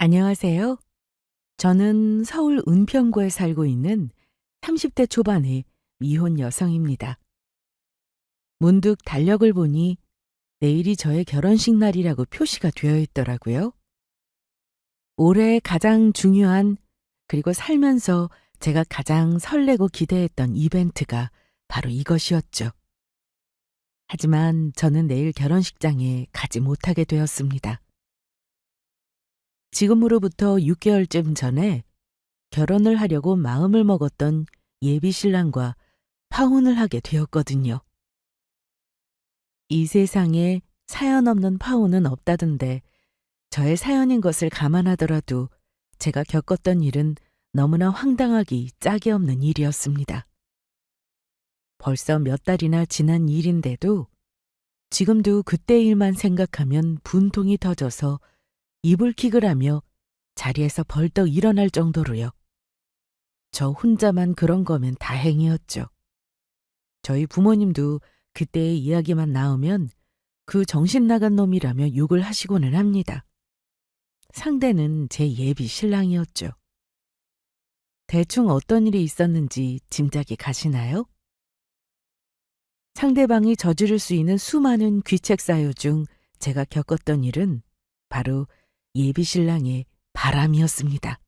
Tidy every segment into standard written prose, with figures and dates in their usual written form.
안녕하세요. 저는 서울 은평구에 살고 있는 30대 초반의 미혼 여성입니다. 문득 달력을 보니 내일이 저의 결혼식 날이라고 표시가 되어 있더라고요. 올해 가장 중요한, 그리고 살면서 제가 가장 설레고 기대했던 이벤트가 바로 이것이었죠. 하지만 저는 내일 결혼식장에 가지 못하게 되었습니다. 지금으로부터 6개월쯤 전에 결혼을 하려고 마음을 먹었던 예비 신랑과 파혼을 하게 되었거든요. 이 세상에 사연 없는 파혼은 없다던데 저의 사연인 것을 감안하더라도 제가 겪었던 일은 너무나 황당하기 짝이 없는 일이었습니다. 벌써 몇 달이나 지난 일인데도 지금도 그때 일만 생각하면 분통이 터져서 이불킥을 하며 자리에서 벌떡 일어날 정도로요. 저 혼자만 그런 거면 다행이었죠. 저희 부모님도 그때의 이야기만 나오면 그 정신 나간 놈이라며 욕을 하시고는 합니다. 상대는 제 예비 신랑이었죠. 대충 어떤 일이 있었는지 짐작이 가시나요? 상대방이 저지를 수 있는 수많은 귀책 사유 중 제가 겪었던 일은 바로 예비 신랑의 바람이었습니다.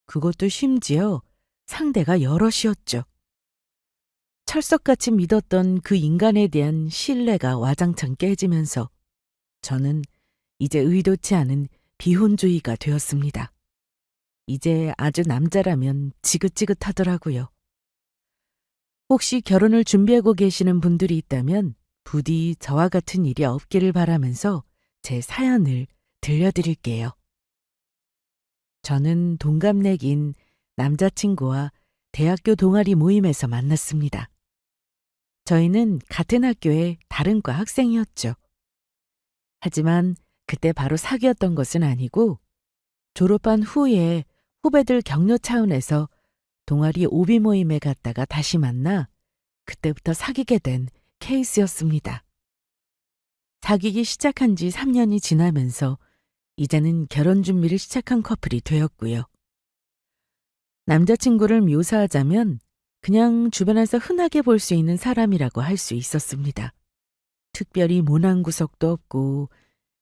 그것도 심지어 상대가 여럿이었죠. 철석같이 믿었던 그 인간에 대한 신뢰가 와장창 깨지면서 저는 이제 의도치 않은 비혼주의가 되었습니다. 이제 아주 남자라면 지긋지긋하더라고요. 혹시 결혼을 준비하고 계시는 분들이 있다면 부디 저와 같은 일이 없기를 바라면서 제 사연을 들려드릴게요. 저는 동갑내기인 남자친구와 대학교 동아리 모임에서 만났습니다. 저희는 같은 학교의 다른 과 학생이었죠. 하지만 그때 바로 사귀었던 것은 아니고 졸업한 후에 후배들 격려 차원에서 동아리 오비 모임에 갔다가 다시 만나 그때부터 사귀게 된 케이스였습니다. 사귀기 시작한 지 3년이 지나면서 이제는 결혼 준비를 시작한 커플이 되었고요. 남자친구를 묘사하자면 그냥 주변에서 흔하게 볼 수 있는 사람이라고 할 수 있었습니다. 특별히 모난 구석도 없고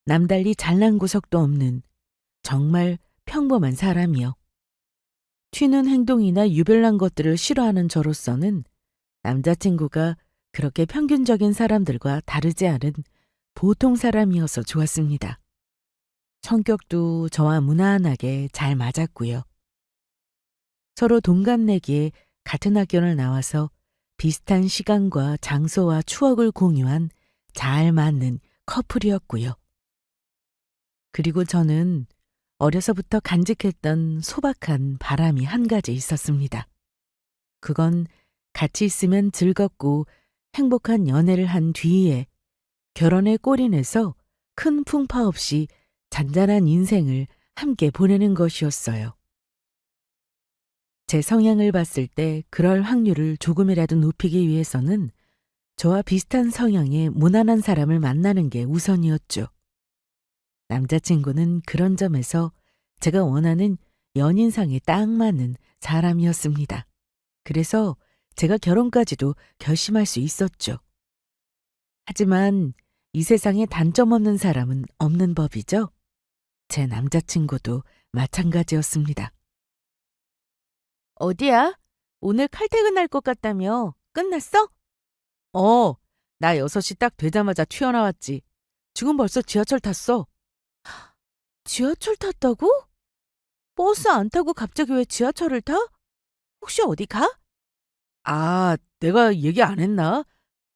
남달리 잘난 구석도 없는 정말 평범한 사람이요. 튀는 행동이나 유별난 것들을 싫어하는 저로서는 남자친구가 그렇게 평균적인 사람들과 다르지 않은 보통 사람이어서 좋았습니다. 성격도 저와 무난하게 잘 맞았고요. 서로 동갑내기에 같은 학교를 나와서 비슷한 시간과 장소와 추억을 공유한 잘 맞는 커플이었고요. 그리고 저는 어려서부터 간직했던 소박한 바람이 한 가지 있었습니다. 그건 같이 있으면 즐겁고 행복한 연애를 한 뒤에 결혼에 골인해서 큰 풍파 없이 잔잔한 인생을 함께 보내는 것이었어요. 제 성향을 봤을 때 그럴 확률을 조금이라도 높이기 위해서는 저와 비슷한 성향의 무난한 사람을 만나는 게 우선이었죠. 남자친구는 그런 점에서 제가 원하는 연인상에 딱 맞는 사람이었습니다. 그래서 제가 결혼까지도 결심할 수 있었죠. 하지만 이 세상에 단점 없는 사람은 없는 법이죠. 제 남자친구도 마찬가지였습니다. 어디야? 오늘 칼퇴근할 것 같다며. 끝났어? 어, 나 6시 딱 되자마자 튀어나왔지. 지금 벌써 지하철 탔어. 지하철 탔다고? 버스 안 타고 갑자기 왜 지하철을 타? 혹시 어디 가? 아, 내가 얘기 안 했나?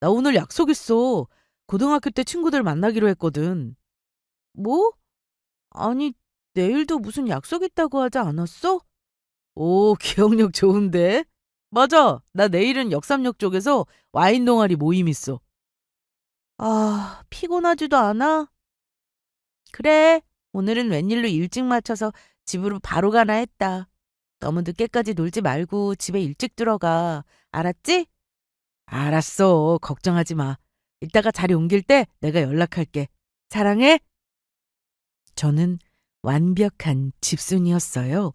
나 오늘 약속 있어. 고등학교 때 친구들 만나기로 했거든. 뭐? 아니, 내일도 무슨 약속 있다고 하지 않았어? 오, 기억력 좋은데? 맞아. 나 내일은 역삼역 쪽에서 와인 동아리 모임 있어. 아, 피곤하지도 않아? 그래. 오늘은 웬일로 일찍 맞춰서 집으로 바로 가나 했다. 너무 늦게까지 놀지 말고 집에 일찍 들어가. 알았지? 알았어. 걱정하지 마. 이따가 자리 옮길 때 내가 연락할게. 사랑해. 저는 완벽한 집순이었어요.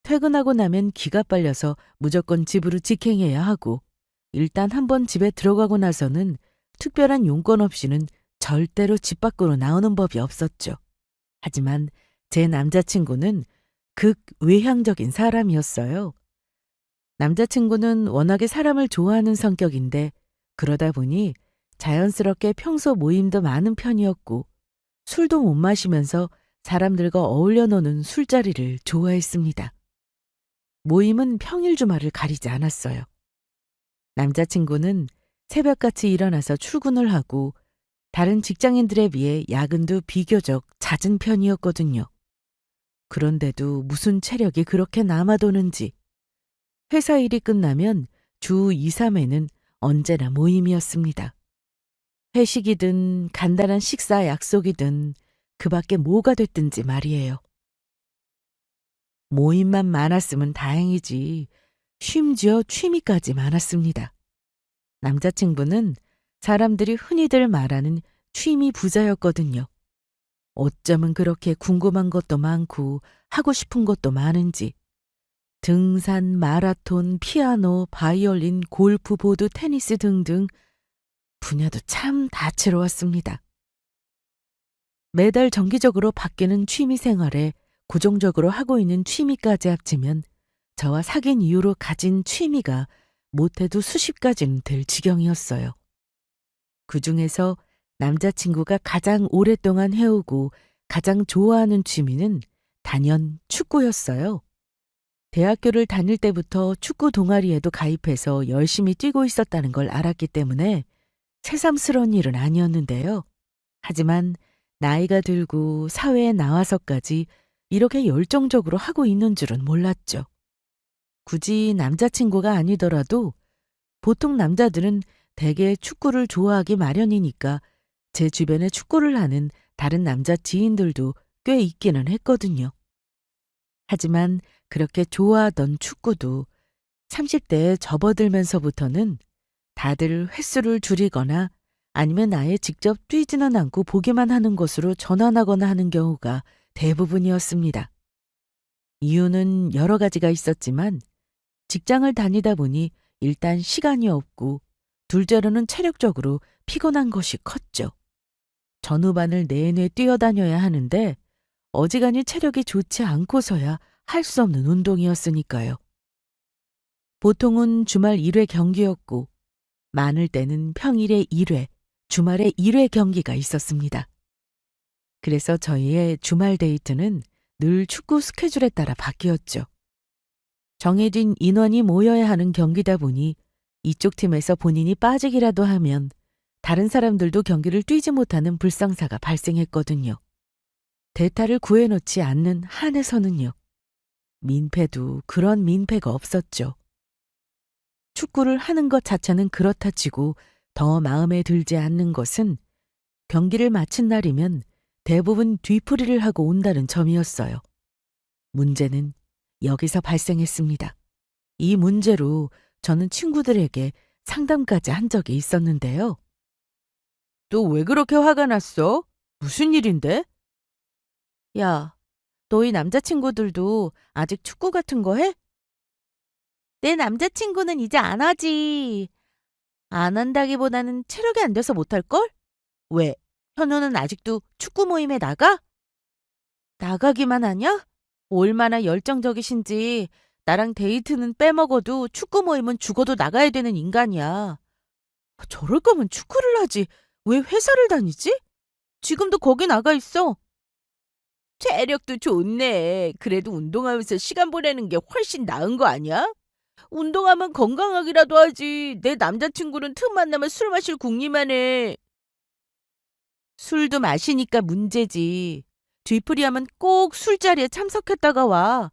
퇴근하고 나면 기가 빨려서 무조건 집으로 직행해야 하고 일단 한번 집에 들어가고 나서는 특별한 용건 없이는 절대로 집 밖으로 나오는 법이 없었죠. 하지만 제 남자친구는 극외향적인 사람이었어요. 남자친구는 워낙에 사람을 좋아하는 성격인데 그러다 보니 자연스럽게 평소 모임도 많은 편이었고 술도 못 마시면서 사람들과 어울려 노는 술자리를 좋아했습니다. 모임은 평일 주말을 가리지 않았어요. 남자친구는 새벽같이 일어나서 출근을 하고 다른 직장인들에 비해 야근도 비교적 잦은 편이었거든요. 그런데도 무슨 체력이 그렇게 남아도는지 회사 일이 끝나면 주 2, 3회는 언제나 모임이었습니다. 회식이든 간단한 식사 약속이든 그 밖에 뭐가 됐든지 말이에요. 모임만 많았으면 다행이지 심지어 취미까지 많았습니다. 남자친구는 사람들이 흔히들 말하는 취미 부자였거든요. 어쩌면 그렇게 궁금한 것도 많고 하고 싶은 것도 많은지 등산, 마라톤, 피아노, 바이올린, 골프, 보드, 테니스 등등 분야도 참 다채로웠습니다. 매달 정기적으로 바뀌는 취미 생활에 고정적으로 하고 있는 취미까지 합치면 저와 사귄 이후로 가진 취미가 못해도 수십 가지는 될 지경이었어요. 그중에서 남자친구가 가장 오랫동안 해오고 가장 좋아하는 취미는 단연 축구였어요. 대학교를 다닐 때부터 축구 동아리에도 가입해서 열심히 뛰고 있었다는 걸 알았기 때문에 새삼스러운 일은 아니었는데요. 하지만 나이가 들고 사회에 나와서까지 이렇게 열정적으로 하고 있는 줄은 몰랐죠. 굳이 남자친구가 아니더라도 보통 남자들은 대개 축구를 좋아하기 마련이니까 제 주변에 축구를 하는 다른 남자 지인들도 꽤 있기는 했거든요. 하지만 그렇게 좋아하던 축구도 30대에 접어들면서부터는 다들 횟수를 줄이거나 아니면 아예 직접 뛰지는 않고 보기만 하는 것으로 전환하거나 하는 경우가 대부분이었습니다. 이유는 여러 가지가 있었지만 직장을 다니다 보니 일단 시간이 없고 둘째로는 체력적으로 피곤한 것이 컸죠. 전후반을 내내 뛰어다녀야 하는데 어지간히 체력이 좋지 않고서야 할 수 없는 운동이었으니까요. 보통은 주말 1회 경기였고 많을 때는 평일에 1회, 주말에 1회 경기가 있었습니다. 그래서 저희의 주말 데이트는 늘 축구 스케줄에 따라 바뀌었죠. 정해진 인원이 모여야 하는 경기다 보니 이쪽 팀에서 본인이 빠지기라도 하면 다른 사람들도 경기를 뛰지 못하는 불상사가 발생했거든요. 대타를 구해놓지 않는 한에서는요. 민폐도 그런 민폐가 없었죠. 축구를 하는 것 자체는 그렇다 치고 더 마음에 들지 않는 것은 경기를 마친 날이면 대부분 뒤풀이를 하고 온다는 점이었어요. 문제는 여기서 발생했습니다. 이 문제로 저는 친구들에게 상담까지 한 적이 있었는데요. 너 왜 그렇게 화가 났어? 무슨 일인데? 야, 너희 남자친구들도 아직 축구 같은 거 해? 내 남자친구는 이제 안 하지. 안 한다기보다는 체력이 안 돼서 못할걸? 왜? 현우는 아직도 축구 모임에 나가? 나가기만 하냐? 얼마나 열정적이신지 나랑 데이트는 빼먹어도 축구 모임은 죽어도 나가야 되는 인간이야. 저럴 거면 축구를 하지. 왜 회사를 다니지? 지금도 거기 나가 있어. 체력도 좋네. 그래도 운동하면서 시간 보내는 게 훨씬 나은 거 아니야? 운동하면 건강하기라도 하지. 내 남자친구는 틈만 나면 술 마실 궁리만 해. 술도 마시니까 문제지. 뒤풀이하면 꼭 술자리에 참석했다가 와.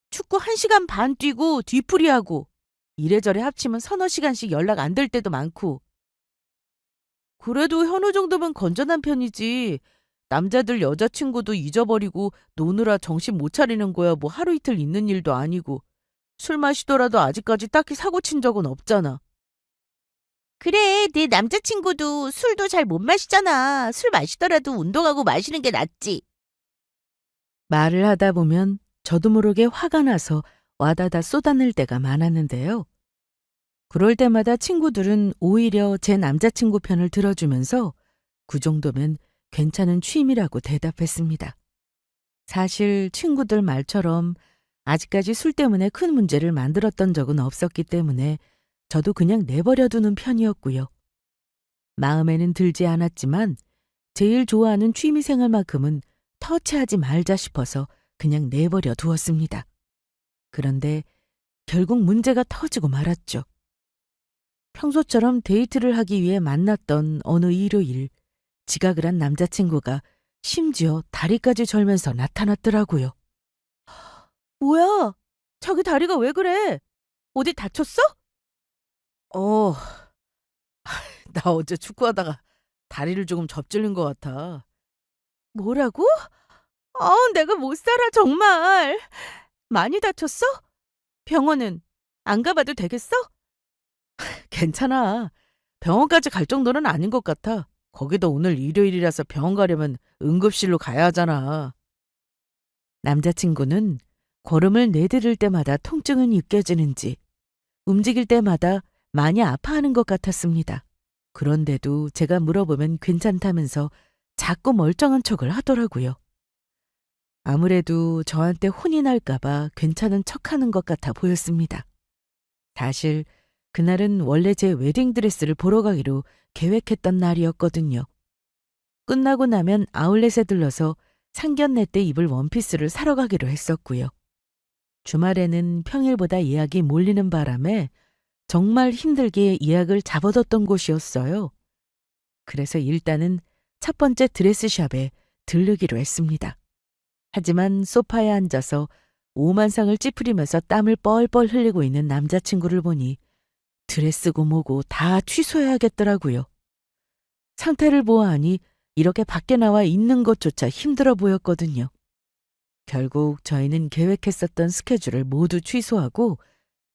축구 1시간 반 뛰고 뒤풀이하고. 이래저래 합치면 서너 시간씩 연락 안 될 때도 많고. 그래도 현우 정도면 건전한 편이지. 남자들 여자친구도 잊어버리고 노느라 정신 못 차리는 거야. 뭐 하루 이틀 있는 일도 아니고. 술 마시더라도 아직까지 딱히 사고 친 적은 없잖아. 그래, 내 남자친구도 술도 잘 못 마시잖아. 술 마시더라도 운동하고 마시는 게 낫지. 말을 하다 보면 저도 모르게 화가 나서 와다다 쏟아낼 때가 많았는데요. 그럴 때마다 친구들은 오히려 제 남자친구 편을 들어주면서 그 정도면 괜찮은 취미라고 대답했습니다. 사실 친구들 말처럼 아직까지 술 때문에 큰 문제를 만들었던 적은 없었기 때문에 저도 그냥 내버려 두는 편이었고요. 마음에는 들지 않았지만 제일 좋아하는 취미 생활만큼은 터치하지 말자 싶어서 그냥 내버려 두었습니다. 그런데 결국 문제가 터지고 말았죠. 평소처럼 데이트를 하기 위해 만났던 어느 일요일, 지각을 한 남자친구가 심지어 다리까지 절면서 나타났더라고요. 뭐야? 자기 다리가 왜 그래? 어디 다쳤어? 어, 나 어제 축구하다가 다리를 조금 접질린 것 같아. 뭐라고? 내가 못 살아, 정말. 많이 다쳤어? 병원은 안 가봐도 되겠어? 괜찮아. 병원까지 갈 정도는 아닌 것 같아. 거기도 오늘 일요일이라서 병원 가려면 응급실로 가야 하잖아. 남자친구는 걸음을 내디딜 때마다 통증은 느껴지는지 움직일 때마다 많이 아파하는 것 같았습니다. 그런데도 제가 물어보면 괜찮다면서 자꾸 멀쩡한 척을 하더라고요. 아무래도 저한테 혼이 날까봐 괜찮은 척하는 것 같아 보였습니다. 사실 그날은 원래 제 웨딩드레스를 보러 가기로 계획했던 날이었거든요. 끝나고 나면 아울렛에 들러서 상견례 때 입을 원피스를 사러 가기로 했었고요. 주말에는 평일보다 예약이 몰리는 바람에 정말 힘들게 예약을 잡아뒀던 곳이었어요. 그래서 일단은 첫 번째 드레스샵에 들르기로 했습니다. 하지만 소파에 앉아서 오만상을 찌푸리면서 땀을 뻘뻘 흘리고 있는 남자친구를 보니 드레스고 뭐고 다 취소해야겠더라고요. 상태를 보아하니 이렇게 밖에 나와 있는 것조차 힘들어 보였거든요. 결국 저희는 계획했었던 스케줄을 모두 취소하고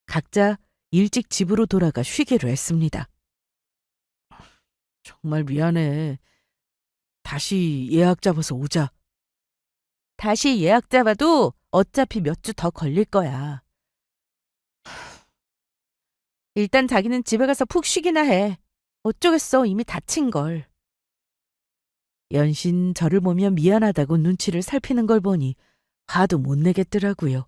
각자 일찍 집으로 돌아가 쉬기로 했습니다. 정말 미안해. 다시 예약 잡아서 오자. 다시 예약 잡아도 어차피 몇 주 더 걸릴 거야. 일단 자기는 집에 가서 푹 쉬기나 해. 어쩌겠어, 이미 다친 걸. 연신 저를 보며 미안하다고 눈치를 살피는 걸 보니 화도 못 내겠더라고요.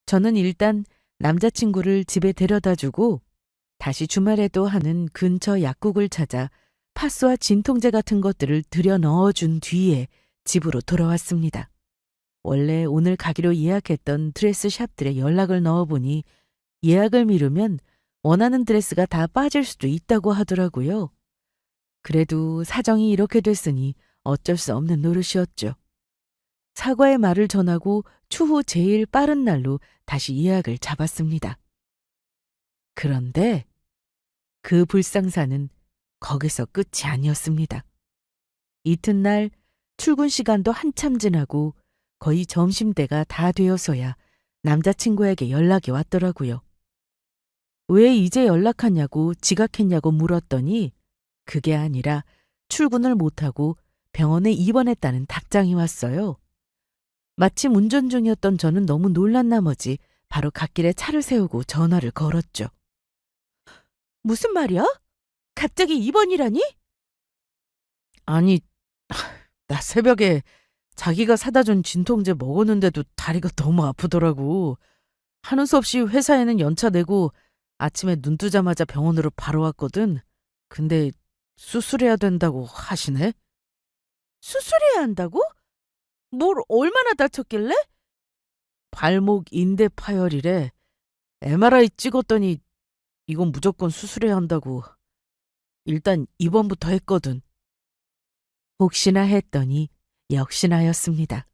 저는 일단 남자친구를 집에 데려다 주고 다시 주말에도 하는 근처 약국을 찾아 파스와 진통제 같은 것들을 들여 넣어준 뒤에 집으로 돌아왔습니다. 원래 오늘 가기로 예약했던 드레스 샵들에 연락을 넣어보니 예약을 미루면 원하는 드레스가 다 빠질 수도 있다고 하더라고요. 그래도 사정이 이렇게 됐으니 어쩔 수 없는 노릇이었죠. 사과의 말을 전하고 추후 제일 빠른 날로 다시 예약을 잡았습니다. 그런데 그 불상사는 거기서 끝이 아니었습니다. 이튿날 출근 시간도 한참 지나고 거의 점심때가 다 되어서야 남자친구에게 연락이 왔더라고요. 왜 이제 연락하냐고 지각했냐고 물었더니 그게 아니라 출근을 못하고 병원에 입원했다는 답장이 왔어요. 마침 운전 중이었던 저는 너무 놀란 나머지 바로 갓길에 차를 세우고 전화를 걸었죠. 무슨 말이야? 갑자기 입원이라니? 아니, 나 새벽에 자기가 사다 준 진통제 먹었는데도 다리가 너무 아프더라고. 하는 수 없이 회사에는 연차 내고 아침에 눈 뜨자마자 병원으로 바로 왔거든. 근데 수술해야 된다고 하시네? 수술해야 한다고? 뭘 얼마나 다쳤길래? 발목 인대 파열이래. MRI 찍었더니 이건 무조건 수술해야 한다고. 일단 입원부터 했거든. 혹시나 했더니 역시나였습니다.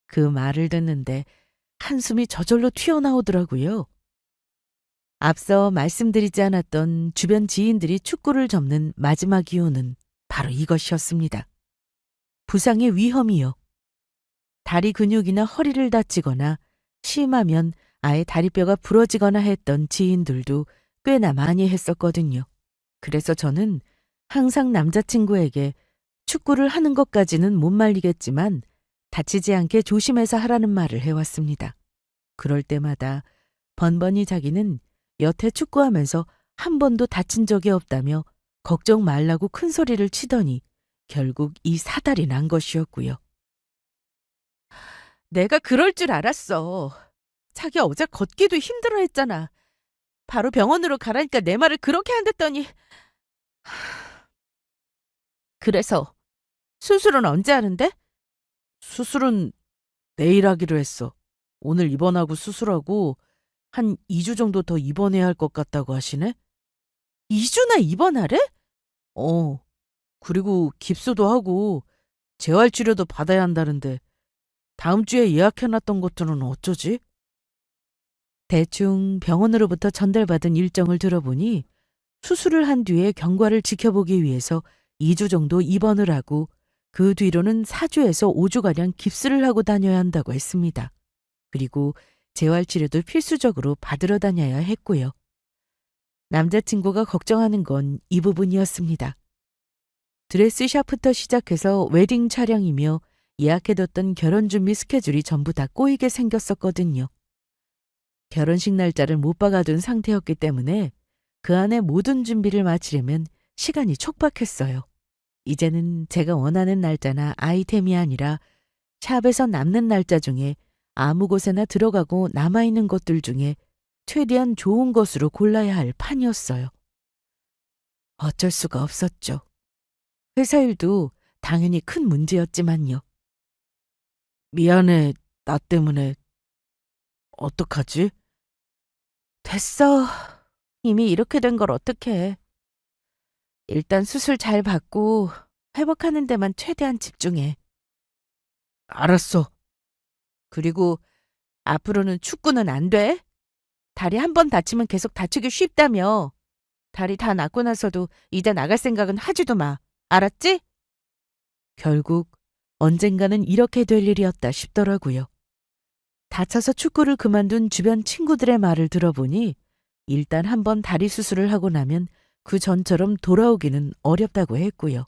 그 말을 듣는데 한숨이 저절로 튀어나오더라고요. 앞서 말씀드리지 않았던 주변 지인들이 축구를 접는 마지막 이유는 바로 이것이었습니다. 부상의 위험이요. 다리 근육이나 허리를 다치거나 심하면 아예 다리뼈가 부러지거나 했던 지인들도 꽤나 많이 했었거든요. 그래서 저는 항상 남자친구에게 축구를 하는 것까지는 못 말리겠지만 다치지 않게 조심해서 하라는 말을 해왔습니다. 그럴 때마다 번번이 자기는 여태 축구하면서 한 번도 다친 적이 없다며 걱정 말라고 큰 소리를 치더니 결국 이 사달이 난 것이었고요. 내가 그럴 줄 알았어. 자기 어제 걷기도 힘들어 했잖아. 바로 병원으로 가라니까 내 말을 그렇게 한댔더니. 그래서 수술은 언제 하는데? 수술은 내일 하기로 했어. 오늘 입원하고 수술하고 한 2주 정도 더 입원해야 할 것 같다고 하시네? 2주나 입원하래? 어. 그리고 깁스도 하고 재활치료도 받아야 한다는데 다음 주에 예약해놨던 것들은 어쩌지? 대충 병원으로부터 전달받은 일정을 들어보니 수술을 한 뒤에 경과를 지켜보기 위해서 2주 정도 입원을 하고 그 뒤로는 4주에서 5주가량 깁스를 하고 다녀야 한다고 했습니다. 그리고 재활치료도 필수적으로 받으러 다녀야 했고요. 남자친구가 걱정하는 건 이 부분이었습니다. 드레스샵부터 시작해서 웨딩 촬영이며 예약해뒀던 결혼준비 스케줄이 전부 다 꼬이게 생겼었거든요. 결혼식 날짜를 못 박아둔 상태였기 때문에 그 안에 모든 준비를 마치려면 시간이 촉박했어요. 이제는 제가 원하는 날짜나 아이템이 아니라 샵에서 남는 날짜 중에 아무 곳에나 들어가고 남아있는 것들 중에 최대한 좋은 것으로 골라야 할 판이었어요. 어쩔 수가 없었죠. 회사 일도 당연히 큰 문제였지만요. 미안해, 나 때문에. 어떡하지? 됐어. 이미 이렇게 된 걸 어떡해. 일단 수술 잘 받고 회복하는 데만 최대한 집중해. 알았어. 그리고 앞으로는 축구는 안 돼? 다리 한 번 다치면 계속 다치기 쉽다며. 다리 다 낫고 나서도 이제 나갈 생각은 하지도 마. 알았지? 결국 언젠가는 이렇게 될 일이었다 싶더라고요. 다쳐서 축구를 그만둔 주변 친구들의 말을 들어보니 일단 한번 다리 수술을 하고 나면 그 전처럼 돌아오기는 어렵다고 했고요.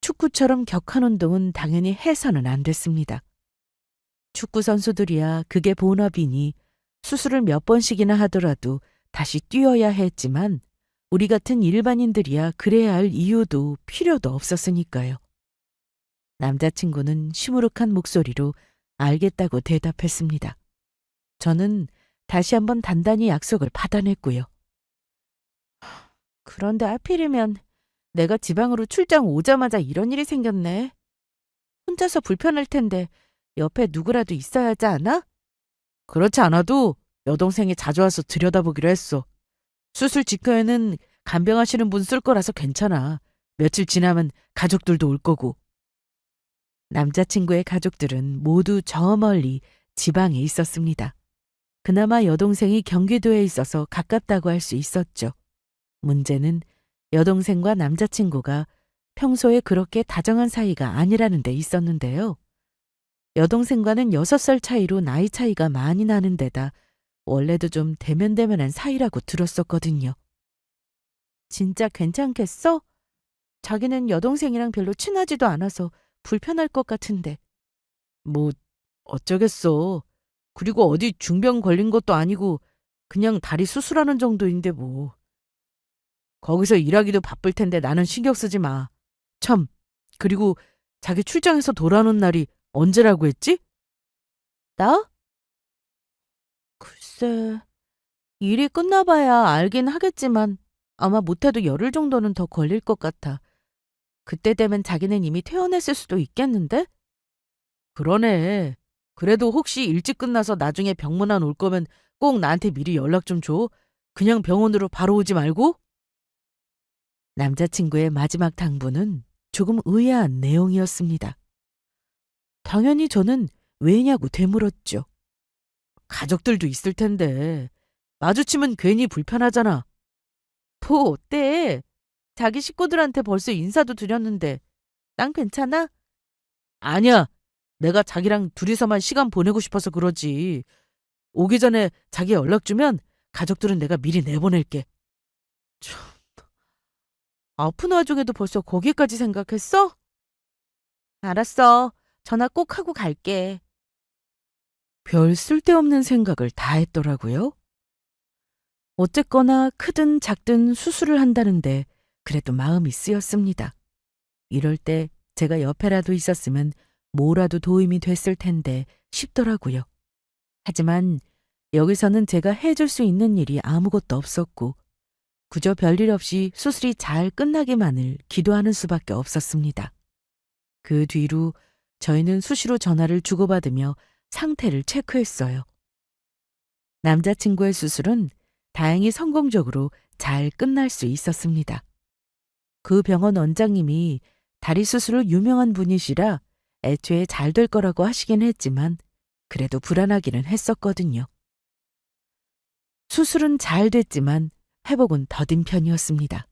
축구처럼 격한 운동은 당연히 해서는 안 됐습니다. 축구 선수들이야 그게 본업이니 수술을 몇 번씩이나 하더라도 다시 뛰어야 했지만 우리 같은 일반인들이야 그래야 할 이유도 필요도 없었으니까요. 남자친구는 시무룩한 목소리로 알겠다고 대답했습니다. 저는 다시 한번 단단히 약속을 받아냈고요. 그런데 하필이면 내가 지방으로 출장 오자마자 이런 일이 생겼네. 혼자서 불편할 텐데 옆에 누구라도 있어야 하지 않아? 그렇지 않아도 여동생이 자주 와서 들여다보기로 했어. 수술 직후에는 간병하시는 분 쓸 거라서 괜찮아. 며칠 지나면 가족들도 올 거고. 남자친구의 가족들은 모두 저 멀리 지방에 있었습니다. 그나마 여동생이 경기도에 있어서 가깝다고 할 수 있었죠. 문제는 여동생과 남자친구가 평소에 그렇게 다정한 사이가 아니라는 데 있었는데요. 여동생과는 6살 차이로 나이 차이가 많이 나는 데다 원래도 좀 대면대면한 사이라고 들었었거든요. 진짜 괜찮겠어? 자기는 여동생이랑 별로 친하지도 않아서 불편할 것 같은데. 뭐 어쩌겠어. 그리고 어디 중병 걸린 것도 아니고 그냥 다리 수술하는 정도인데 뭐. 거기서 일하기도 바쁠 텐데 나는 신경 쓰지 마. 참, 그리고 자기 출장에서 돌아오는 날이 언제라고 했지? 나? 글쎄, 일이 끝나봐야 알긴 하겠지만 아마 못해도 열흘 정도는 더 걸릴 것 같아. 그때 되면 자기는 이미 퇴원했을 수도 있겠는데? 그러네. 그래도 혹시 일찍 끝나서 나중에 병문안 올 거면 꼭 나한테 미리 연락 좀 줘. 그냥 병원으로 바로 오지 말고. 남자친구의 마지막 당부는 조금 의아한 내용이었습니다. 당연히 저는 왜냐고 되물었죠. 가족들도 있을 텐데 마주치면 괜히 불편하잖아. 뭐 어때? 자기 식구들한테 벌써 인사도 드렸는데 난 괜찮아? 아니야. 내가 자기랑 둘이서만 시간 보내고 싶어서 그러지. 오기 전에 자기 연락 주면 가족들은 내가 미리 내보낼게. 참, 아픈 와중에도 벌써 거기까지 생각했어? 알았어. 전화 꼭 하고 갈게. 별 쓸데없는 생각을 다 했더라고요. 어쨌거나 크든 작든 수술을 한다는데 그래도 마음이 쓰였습니다. 이럴 때 제가 옆에라도 있었으면 뭐라도 도움이 됐을 텐데 싶더라고요. 하지만 여기서는 제가 해줄 수 있는 일이 아무것도 없었고 그저 별일 없이 수술이 잘 끝나기만을 기도하는 수밖에 없었습니다. 그 뒤로 저희는 수시로 전화를 주고받으며 상태를 체크했어요. 남자친구의 수술은 다행히 성공적으로 잘 끝날 수 있었습니다. 그 병원 원장님이 다리 수술을 유명한 분이시라 애초에 잘 될 거라고 하시긴 했지만 그래도 불안하기는 했었거든요. 수술은 잘 됐지만 회복은 더딘 편이었습니다.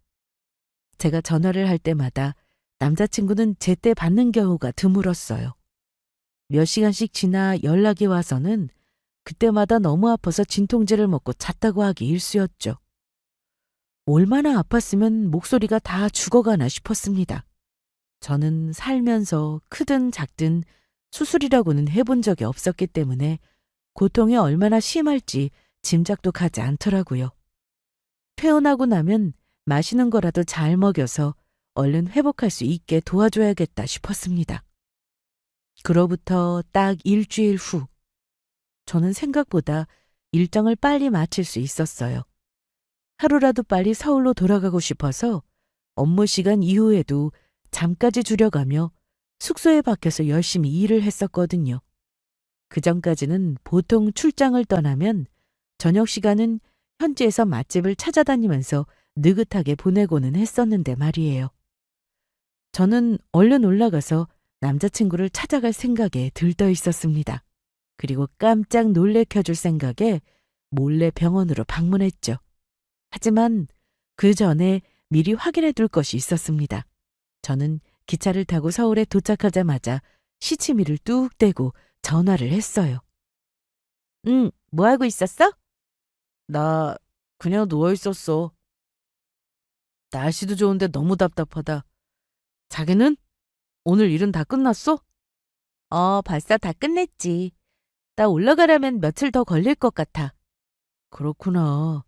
제가 전화를 할 때마다 남자친구는 제때 받는 경우가 드물었어요. 몇 시간씩 지나 연락이 와서는 그때마다 너무 아파서 진통제를 먹고 잤다고 하기 일쑤였죠. 얼마나 아팠으면 목소리가 다 죽어가나 싶었습니다. 저는 살면서 크든 작든 수술이라고는 해본 적이 없었기 때문에 고통이 얼마나 심할지 짐작도 가지 않더라고요. 퇴원하고 나면 마시는 거라도 잘 먹여서 얼른 회복할 수 있게 도와줘야겠다 싶었습니다. 그로부터 딱 일주일 후, 저는 생각보다 일정을 빨리 마칠 수 있었어요. 하루라도 빨리 서울로 돌아가고 싶어서 업무 시간 이후에도 잠까지 줄여가며 숙소에 박혀서 열심히 일을 했었거든요. 그전까지는 보통 출장을 떠나면 저녁 시간은 현지에서 맛집을 찾아다니면서 느긋하게 보내고는 했었는데 말이에요. 저는 얼른 올라가서 남자친구를 찾아갈 생각에 들떠 있었습니다. 그리고 깜짝 놀래켜줄 생각에 몰래 병원으로 방문했죠. 하지만 그 전에 미리 확인해 둘 것이 있었습니다. 저는 기차를 타고 서울에 도착하자마자 시치미를 뚝 떼고 전화를 했어요. 응, 뭐 하고 있었어? 나 그냥 누워 있었어. 날씨도 좋은데 너무 답답하다. 자기는? 오늘 일은 다 끝났어? 벌써 다 끝냈지. 나 올라가려면 며칠 더 걸릴 것 같아. 그렇구나.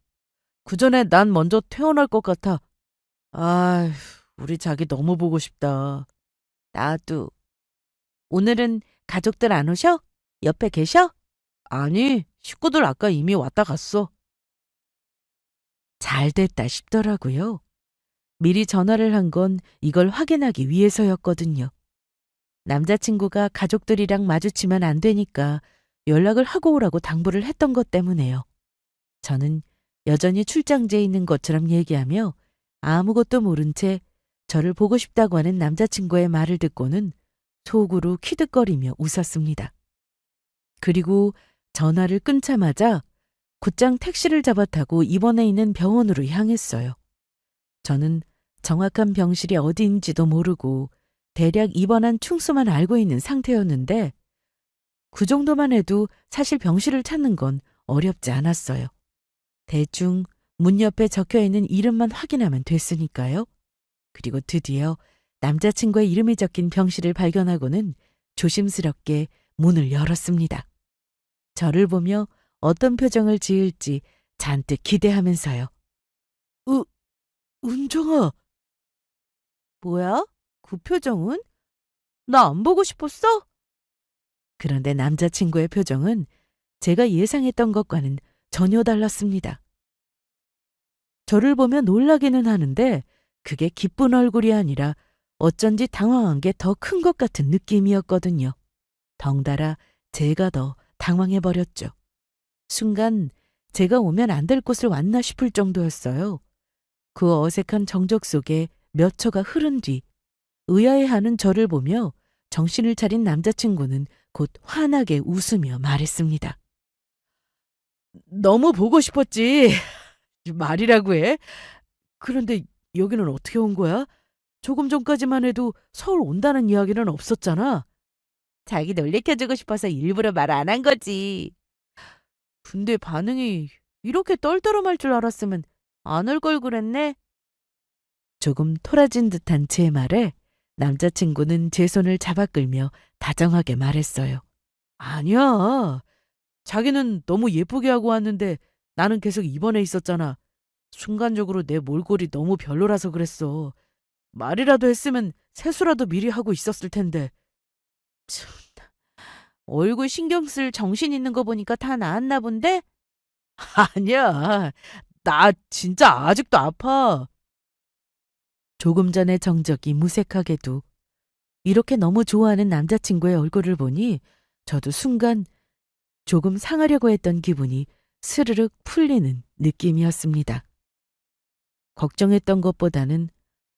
그 전에 난 먼저 퇴원할 것 같아. 아휴, 우리 자기 너무 보고 싶다. 나도. 오늘은 가족들 안 오셔? 옆에 계셔? 아니, 식구들 아까 이미 왔다 갔어. 잘 됐다 싶더라고요. 미리 전화를 한 건 이걸 확인하기 위해서였거든요. 남자친구가 가족들이랑 마주치면 안 되니까 연락을 하고 오라고 당부를 했던 것 때문에요. 저는 여전히 출장지에 있는 것처럼 얘기하며 아무것도 모른 채 저를 보고 싶다고 하는 남자친구의 말을 듣고는 속으로 키득거리며 웃었습니다. 그리고 전화를 끊자마자 곧장 택시를 잡아 타고 입원해 있는 병원으로 향했어요. 저는 정확한 병실이 어디인지도 모르고 대략 입원한 충수만 알고 있는 상태였는데 그 정도만 해도 사실 병실을 찾는 건 어렵지 않았어요. 대충 문 옆에 적혀있는 이름만 확인하면 됐으니까요. 그리고 드디어 남자친구의 이름이 적힌 병실을 발견하고는 조심스럽게 문을 열었습니다. 저를 보며 어떤 표정을 지을지 잔뜩 기대하면서요. 은정아. 뭐야? 그 표정은? 나 안 보고 싶었어? 그런데 남자친구의 표정은 제가 예상했던 것과는 전혀 달랐습니다. 저를 보며 놀라기는 하는데 그게 기쁜 얼굴이 아니라 어쩐지 당황한 게 더 큰 것 같은 느낌이었거든요. 덩달아 제가 더 당황해버렸죠. 순간 제가 오면 안 될 곳을 왔나 싶을 정도였어요. 그 어색한 정적 속에 몇 초가 흐른 뒤 의아해하는 저를 보며 정신을 차린 남자친구는 곧 환하게 웃으며 말했습니다. 너무 보고 싶었지. 말이라고 해. 그런데 여기는 어떻게 온 거야? 조금 전까지만 해도 서울 온다는 이야기는 없었잖아. 자기 놀래켜주고 싶어서 일부러 말 안 한 거지. 근데 반응이 이렇게 떨떠름할 줄 알았으면 안 올 걸 그랬네. 조금 토라진 듯한 제 말에 남자친구는 제 손을 잡아 끌며 다정하게 말했어요. 아니야. 자기는 너무 예쁘게 하고 왔는데 나는 계속 입원해 있었잖아. 순간적으로 내 몰골이 너무 별로라서 그랬어. 말이라도 했으면 세수라도 미리 하고 있었을 텐데. 참, 얼굴 신경 쓸 정신 있는 거 보니까 다 나았나 본데? 아니야. 나 진짜 아직도 아파. 조금 전의 정적이 무색하게도 이렇게 너무 좋아하는 남자친구의 얼굴을 보니 저도 순간 조금 상하려고 했던 기분이 스르륵 풀리는 느낌이었습니다. 걱정했던 것보다는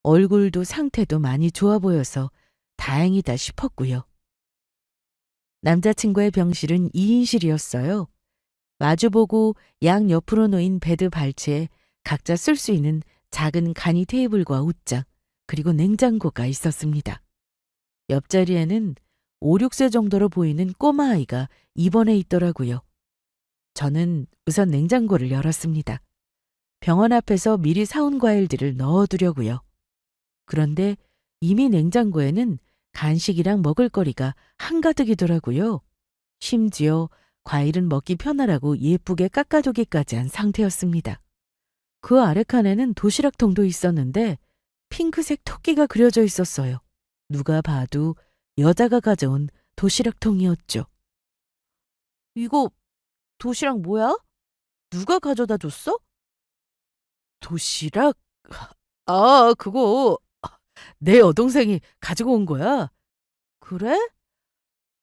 얼굴도 상태도 많이 좋아 보여서 다행이다 싶었고요. 남자친구의 병실은 2인실이었어요. 마주보고 양 옆으로 놓인 베드 발치에 각자 쓸 수 있는 작은 간이 테이블과 옷장, 그리고 냉장고가 있었습니다. 옆자리에는 5, 6세 정도로 보이는 꼬마아이가 입원해 있더라고요. 저는 우선 냉장고를 열었습니다. 병원 앞에서 미리 사온 과일들을 넣어두려고요. 그런데 이미 냉장고에는 간식이랑 먹을거리가 한가득이더라고요. 심지어 과일은 먹기 편하라고 예쁘게 깎아두기까지 한 상태였습니다. 그 아래 칸에는 도시락통도 있었는데 핑크색 토끼가 그려져 있었어요. 누가 봐도 여자가 가져온 도시락통이었죠. 이거 도시락 뭐야? 누가 가져다 줬어? 도시락? 아, 그거 내 여동생이 가지고 온 거야. 그래?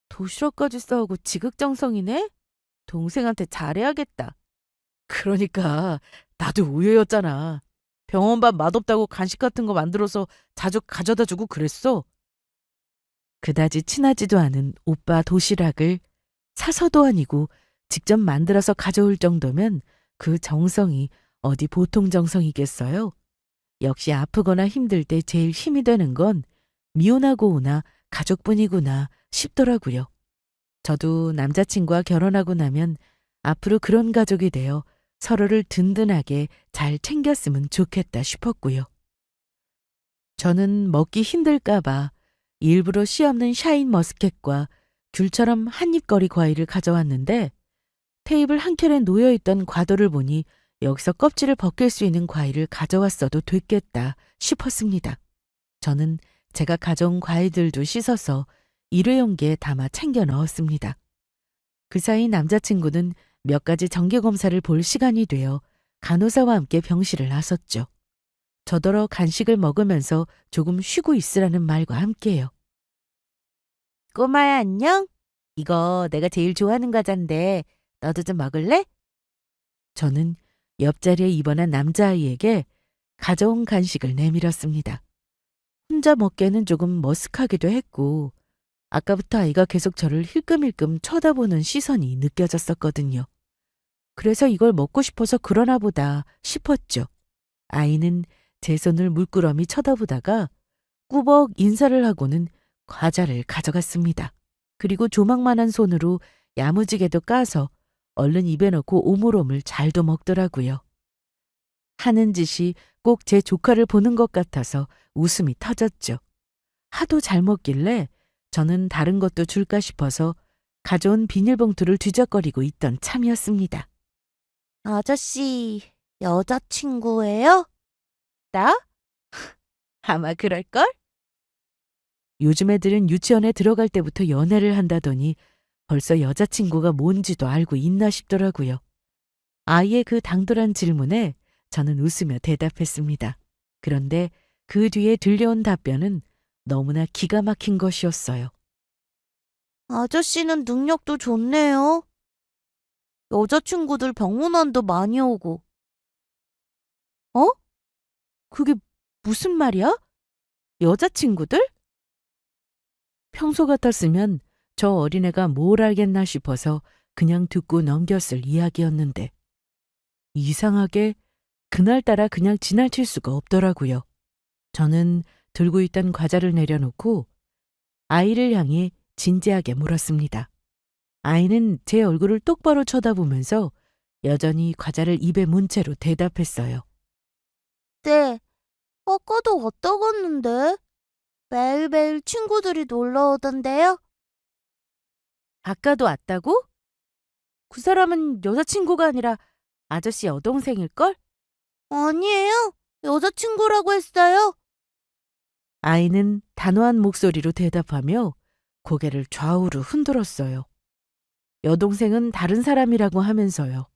도시락까지 싸우고 지극정성이네? 동생한테 잘해야겠다. 그러니까 나도 우유였잖아. 병원밥 맛없다고 간식 같은 거 만들어서 자주 가져다 주고 그랬어. 그다지 친하지도 않은 오빠 도시락을 사서도 아니고 직접 만들어서 가져올 정도면 그 정성이 어디 보통 정성이겠어요? 역시 아프거나 힘들 때 제일 힘이 되는 건 미혼하고 오나 가족뿐이구나 싶더라고요. 저도 남자친구와 결혼하고 나면 앞으로 그런 가족이 되어 서로를 든든하게 잘 챙겼으면 좋겠다 싶었고요. 저는 먹기 힘들까봐 일부러 씨 없는 샤인 머스켓과 귤처럼 한입거리 과일을 가져왔는데 테이블 한켠에 놓여있던 과도를 보니 여기서 껍질을 벗길 수 있는 과일을 가져왔어도 됐겠다 싶었습니다. 저는 제가 가져온 과일들도 씻어서 일회용기에 담아 챙겨 넣었습니다. 그 사이 남자친구는 몇 가지 정기검사를 볼 시간이 되어 간호사와 함께 병실을 나섰죠. 저더러 간식을 먹으면서 조금 쉬고 있으라는 말과 함께요. 꼬마야 안녕? 이거 내가 제일 좋아하는 과자인데 너도 좀 먹을래? 저는 옆자리에 입원한 남자아이에게 가져온 간식을 내밀었습니다. 혼자 먹기에는 조금 머쓱하기도 했고 아까부터 아이가 계속 저를 힐끔힐끔 쳐다보는 시선이 느껴졌었거든요. 그래서 이걸 먹고 싶어서 그러나 보다 싶었죠. 아이는 제 손을 물끄러미 쳐다보다가 꾸벅 인사를 하고는 과자를 가져갔습니다. 그리고 조망만한 손으로 야무지게도 까서 얼른 입에 넣고 오물오물 잘도 먹더라고요. 하는 짓이 꼭 제 조카를 보는 것 같아서 웃음이 터졌죠. 하도 잘 먹길래 저는 다른 것도 줄까 싶어서 가져온 비닐봉투를 뒤적거리고 있던 참이었습니다. 아저씨, 여자친구예요? 나? 아마 그럴걸? 요즘 애들은 유치원에 들어갈 때부터 연애를 한다더니 벌써 여자친구가 뭔지도 알고 있나 싶더라고요. 아이의 그 당돌한 질문에 저는 웃으며 대답했습니다. 그런데 그 뒤에 들려온 답변은 너무나 기가 막힌 것이었어요. 아저씨는 능력도 좋네요. 여자친구들 병문안도 많이 오고. 어? 그게 무슨 말이야? 여자친구들? 평소 같았으면 저 어린애가 뭘 알겠나 싶어서 그냥 듣고 넘겼을 이야기였는데 이상하게 그날따라 그냥 지나칠 수가 없더라고요. 저는 들고 있던 과자를 내려놓고 아이를 향해 진지하게 물었습니다. 아이는 제 얼굴을 똑바로 쳐다보면서 여전히 과자를 입에 문 채로 대답했어요. 네, 아까도 왔다 갔는데 매일매일 친구들이 놀러 오던데요? 아까도 왔다고? 그 사람은 여자친구가 아니라 아저씨 여동생일걸? 아니에요. 여자친구라고 했어요. 아이는 단호한 목소리로 대답하며 고개를 좌우로 흔들었어요. 여동생은 다른 사람이라고 하면서요.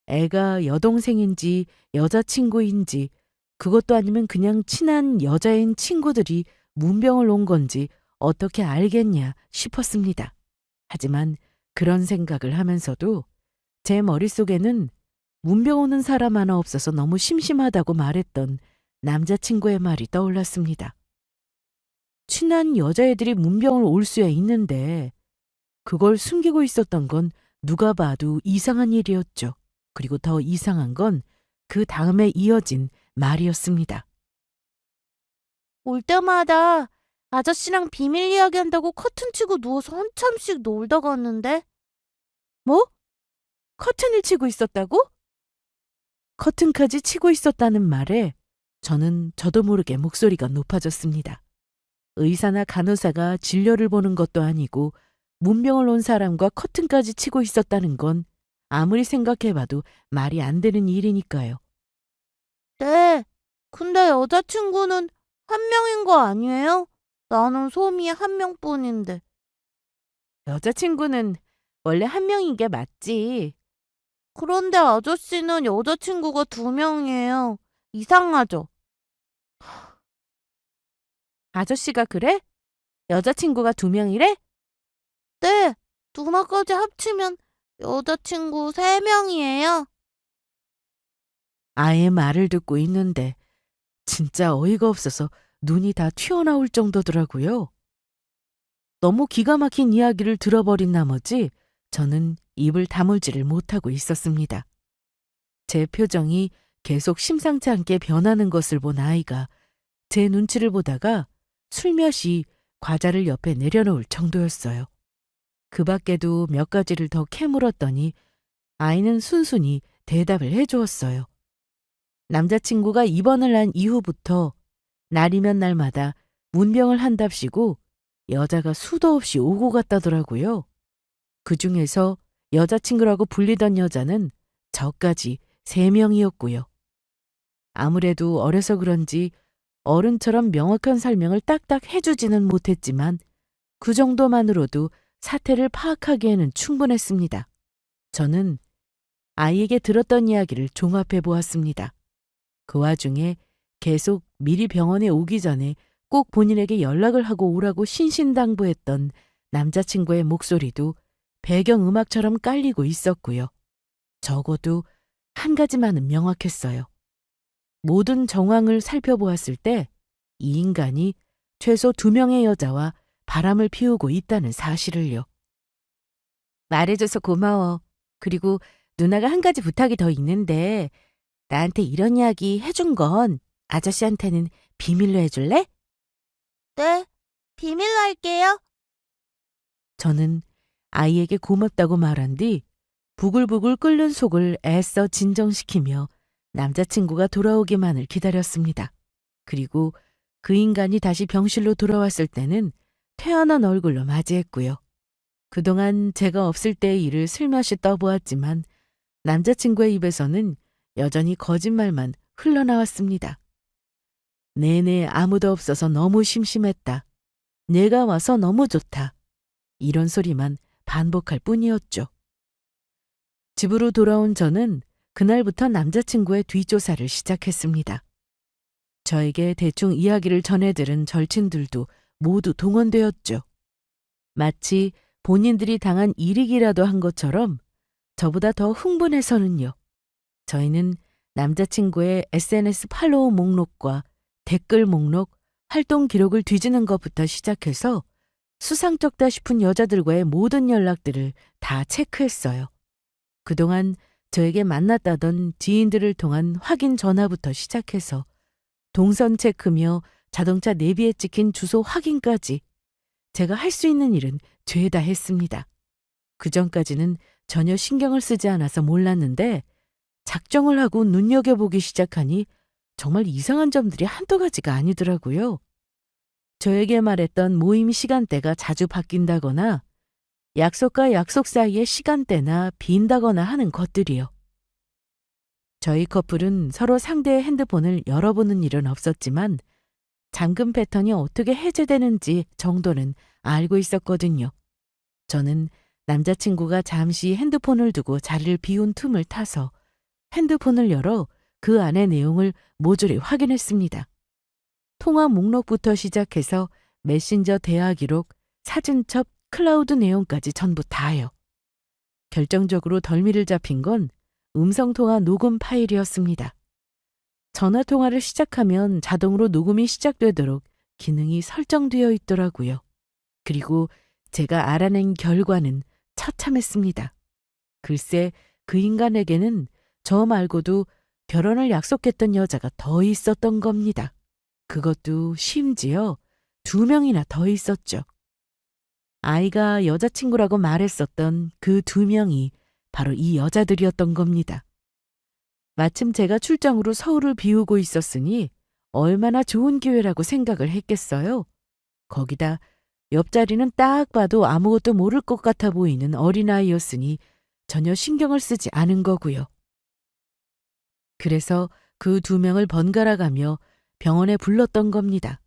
애가 여동생인지 여자친구인지 그것도 아니면 그냥 친한 여자인 친구들이 문병을 온 건지 어떻게 알겠냐 싶었습니다. 하지만 그런 생각을 하면서도 제 머릿속에는 문병 오는 사람 하나 없어서 너무 심심하다고 말했던 남자친구의 말이 떠올랐습니다. 친한 여자애들이 문병을 올 수야 있는데 그걸 숨기고 있었던 건 누가 봐도 이상한 일이었죠. 그리고 더 이상한 건 그 다음에 이어진 말이었습니다. 올 때마다 아저씨랑 비밀 이야기한다고 커튼 치고 누워서 한참씩 놀다 갔는데. 뭐? 커튼을 치고 있었다고? 커튼까지 치고 있었다는 말에 저는 저도 모르게 목소리가 높아졌습니다. 의사나 간호사가 진료를 보는 것도 아니고 문병을 온 사람과 커튼까지 치고 있었다는 건 아무리 생각해봐도 말이 안 되는 일이니까요. 네. 근데 여자친구는 한 명인 거 아니에요? 나는 솜이 한 명뿐인데. 여자친구는 원래 한 명인 게 맞지. 그런데 아저씨는 여자친구가 2명이에요. 이상하죠? 아저씨가 그래? 여자친구가 2명이래? 네. 누나까지 합치면 여자친구 3명이에요. 아예 말을 듣고 있는데 진짜 어이가 없어서 눈이 다 튀어나올 정도더라고요. 너무 기가 막힌 이야기를 들어버린 나머지 저는 입을 다물지를 못하고 있었습니다. 제 표정이 계속 심상치 않게 변하는 것을 본 아이가 제 눈치를 보다가 슬며시 과자를 옆에 내려놓을 정도였어요. 그 밖에도 몇 가지를 더 캐물었더니 아이는 순순히 대답을 해주었어요. 남자친구가 입원을 한 이후부터 날이면 날마다 문병을 한답시고 여자가 수도 없이 오고 갔다더라고요. 그중에서 여자친구라고 불리던 여자는 저까지 3명이었고요. 아무래도 어려서 그런지 어른처럼 명확한 설명을 딱딱 해주지는 못했지만 그 정도만으로도 사태를 파악하기에는 충분했습니다. 저는 아이에게 들었던 이야기를 종합해 보았습니다. 그 와중에 계속 미리 병원에 오기 전에 꼭 본인에게 연락을 하고 오라고 신신당부했던 남자친구의 목소리도 배경음악처럼 깔리고 있었고요. 적어도 한 가지만은 명확했어요. 모든 정황을 살펴보았을 때 이 인간이 최소 2명의 여자와 바람을 피우고 있다는 사실을요. 말해줘서 고마워. 그리고 누나가 한 가지 부탁이 더 있는데 나한테 이런 이야기 해준 건 아저씨한테는 비밀로 해줄래? 네. 비밀로 할게요. 저는 아이에게 고맙다고 말한 뒤 부글부글 끓는 속을 애써 진정시키며 남자친구가 돌아오기만을 기다렸습니다. 그리고 그 인간이 다시 병실로 돌아왔을 때는 태연한 얼굴로 맞이했고요. 그동안 제가 없을 때의 일을 슬며시 떠보았지만 남자친구의 입에서는 여전히 거짓말만 흘러나왔습니다. 내내 아무도 없어서 너무 심심했다. 내가 와서 너무 좋다. 이런 소리만 반복할 뿐이었죠. 집으로 돌아온 저는 그날부터 남자친구의 뒷조사를 시작했습니다. 저에게 대충 이야기를 전해들은 절친들도 모두 동원되었죠. 마치 본인들이 당한 일이기라도 한 것처럼 저보다 더 흥분해서는요. 저희는 남자친구의 SNS 팔로우 목록과 댓글 목록, 활동 기록을 뒤지는 것부터 시작해서 수상쩍다 싶은 여자들과의 모든 연락들을 다 체크했어요. 그동안 저에게 만났다던 지인들을 통한 확인 전화부터 시작해서 동선 체크며 자동차 내비에 찍힌 주소 확인까지 제가 할 수 있는 일은 죄다 했습니다. 그전까지는 전혀 신경을 쓰지 않아서 몰랐는데 작정을 하고 눈여겨보기 시작하니 정말 이상한 점들이 한두 가지가 아니더라고요. 저에게 말했던 모임 시간대가 자주 바뀐다거나 약속과 약속 사이에 시간대나 빈다거나 하는 것들이요. 저희 커플은 서로 상대의 핸드폰을 열어보는 일은 없었지만 잠금 패턴이 어떻게 해제되는지 정도는 알고 있었거든요. 저는 남자친구가 잠시 핸드폰을 두고 자리를 비운 틈을 타서 핸드폰을 열어 그 안의 내용을 모조리 확인했습니다. 통화 목록부터 시작해서 메신저 대화 기록, 사진첩, 클라우드 내용까지 전부 다요. 결정적으로 덜미를 잡힌 건 음성통화 녹음 파일이었습니다. 전화통화를 시작하면 자동으로 녹음이 시작되도록 기능이 설정되어 있더라고요. 그리고 제가 알아낸 결과는 처참했습니다. 글쎄, 그 인간에게는 저 말고도 결혼을 약속했던 여자가 더 있었던 겁니다. 그것도 심지어 2명이나 더 있었죠. 아이가 여자친구라고 말했었던 그 2명이 바로 이 여자들이었던 겁니다. 마침 제가 출장으로 서울을 비우고 있었으니 얼마나 좋은 기회라고 생각을 했겠어요. 거기다 옆자리는 딱 봐도 아무것도 모를 것 같아 보이는 어린아이였으니 전혀 신경을 쓰지 않은 거고요. 그래서 그 2명을 번갈아 가며 병원에 불렀던 겁니다.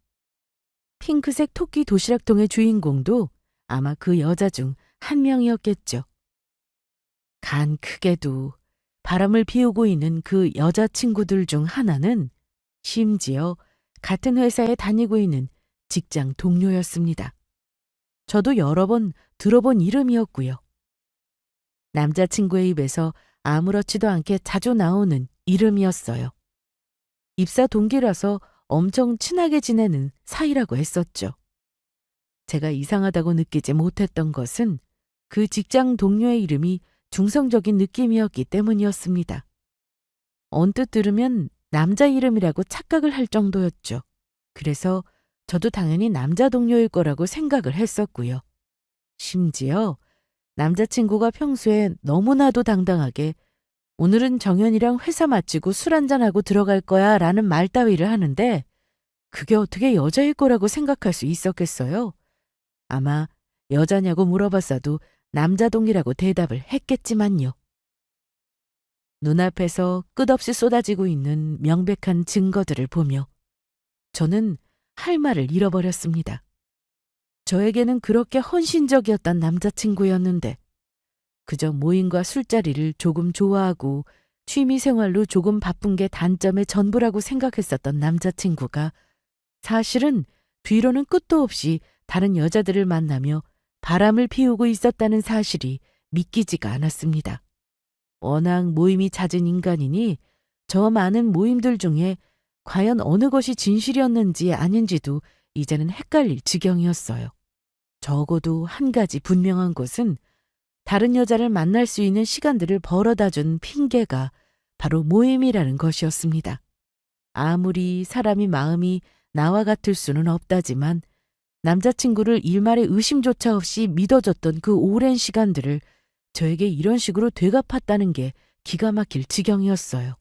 핑크색 토끼 도시락통의 주인공도 아마 그 여자 중 한 명이었겠죠. 간 크게도 바람을 피우고 있는 그 여자친구들 중 하나는 심지어 같은 회사에 다니고 있는 직장 동료였습니다. 저도 여러 번 들어본 이름이었고요. 남자친구의 입에서 아무렇지도 않게 자주 나오는 이름이었어요. 입사 동기라서 엄청 친하게 지내는 사이라고 했었죠. 제가 이상하다고 느끼지 못했던 것은 그 직장 동료의 이름이 중성적인 느낌이었기 때문이었습니다. 언뜻 들으면 남자 이름이라고 착각을 할 정도였죠. 그래서 저도 당연히 남자 동료일 거라고 생각을 했었고요. 심지어 남자친구가 평소에 너무나도 당당하게 오늘은 정연이랑 회사 마치고 술 한잔하고 들어갈 거야 라는 말 따위를 하는데 그게 어떻게 여자일 거라고 생각할 수 있었겠어요? 아마 여자냐고 물어봤어도 남자 동기라고 대답을 했겠지만요. 눈앞에서 끝없이 쏟아지고 있는 명백한 증거들을 보며 저는 할 말을 잃어버렸습니다. 저에게는 그렇게 헌신적이었던 남자친구였는데 그저 모임과 술자리를 조금 좋아하고 취미생활로 조금 바쁜 게 단점의 전부라고 생각했었던 남자친구가 사실은 뒤로는 끝도 없이 다른 여자들을 만나며 바람을 피우고 있었다는 사실이 믿기지가 않았습니다. 워낙 모임이 잦은 인간이니 저 많은 모임들 중에 과연 어느 것이 진실이었는지 아닌지도 이제는 헷갈릴 지경이었어요. 적어도 한 가지 분명한 것은 다른 여자를 만날 수 있는 시간들을 벌어다 준 핑계가 바로 모임이라는 것이었습니다. 아무리 사람이 마음이 나와 같을 수는 없다지만 남자친구를 일말의 의심조차 없이 믿어줬던 그 오랜 시간들을 저에게 이런 식으로 되갚았다는 게 기가 막힐 지경이었어요.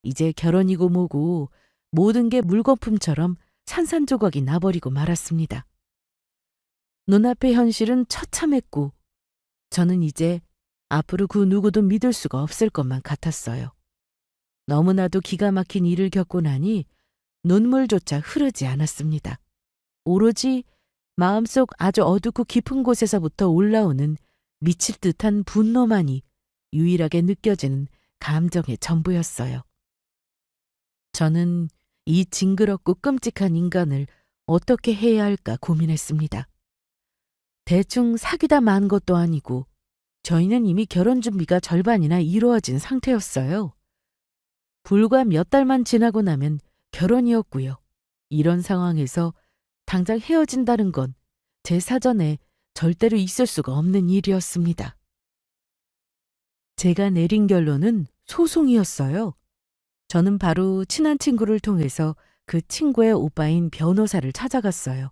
이제 결혼이고 뭐고 모든 게 물거품처럼 산산조각이 나버리고 말았습니다. 눈앞의 현실은 처참했고 저는 이제 앞으로 그 누구도 믿을 수가 없을 것만 같았어요. 너무나도 기가 막힌 일을 겪고 나니 눈물조차 흐르지 않았습니다. 오로지 마음속 아주 어둡고 깊은 곳에서부터 올라오는 미칠 듯한 분노만이 유일하게 느껴지는 감정의 전부였어요. 저는 이 징그럽고 끔찍한 인간을 어떻게 해야 할까 고민했습니다. 대충 사귀다 만 것도 아니고 저희는 이미 결혼 준비가 절반이나 이루어진 상태였어요. 불과 몇 달만 지나고 나면 결혼이었고요. 이런 상황에서 당장 헤어진다는 건 제 사전에 절대로 있을 수가 없는 일이었습니다. 제가 내린 결론은 소송이었어요. 저는 바로 친한 친구를 통해서 그 친구의 오빠인 변호사를 찾아갔어요.